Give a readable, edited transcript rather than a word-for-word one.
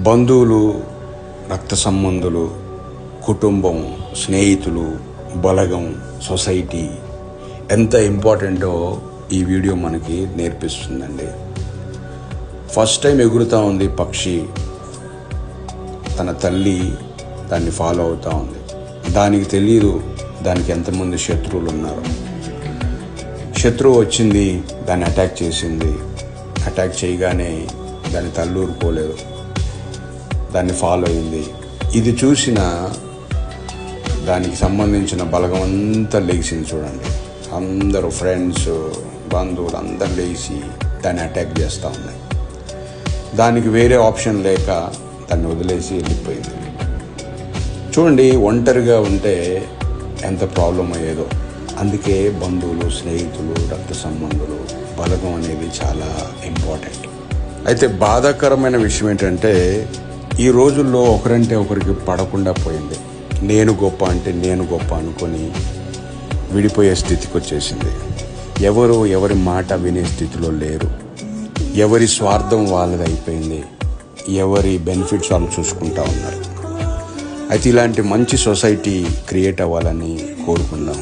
బంధువులు, రక్త సంబంధులు, కుటుంబం, స్నేహితులు, బలగం, సొసైటీ ఎంత ఇంపార్టెంటో ఈ వీడియో మనకి నేర్పిస్తుందండి. ఫస్ట్ టైం ఎగురుతూ ఉంది పక్షి, తన తల్లి దాన్ని ఫాలో అవుతూ ఉంది. దానికి తెలియదు దానికి ఎంతమంది శత్రువులు ఉన్నారు. శత్రువు వచ్చింది, దాన్ని అటాక్ చేసింది. అటాక్ చేయగానే దాని తల్లి ఊరుకోలేదు, దాన్ని ఫాలో అయింది. ఇది చూసిన దానికి సంబంధించిన బలగం అంతా లేచింది. చూడండి, అందరూ ఫ్రెండ్స్, బంధువులు అందరు లేచి దాన్ని అటాక్ చేస్తూ ఉన్నాయి. దానికి వేరే ఆప్షన్ లేక దాన్ని వదిలేసి వెళ్ళిపోయింది. చూడండి, ఒంటరిగా ఉంటే ఎంత ప్రాబ్లం అయ్యేదో. అందుకే బంధువులు, స్నేహితులు, రక్త సంబంధులు, బలగం అనేది చాలా ఇంపార్టెంట్. అయితే బాధాకరమైన విషయం ఏంటంటే ఈ రోజుల్లో ఒకరంటే ఒకరికి పడకుండా పోయింది. నేను గొప్ప అంటే నేను గొప్ప అనుకొని విడిపోయే స్థితికి వచ్చేసింది. ఎవరి మాట వినే స్థితిలో లేరు. ఎవరి స్వార్థం వాళ్ళది అయిపోయింది. ఎవరి బెనిఫిట్స్ వాళ్ళు చూసుకుంటా ఉన్నారు. అయితే ఇలాంటి మంచి సొసైటీ క్రియేట్ అవ్వాలని కోరుకుందాం.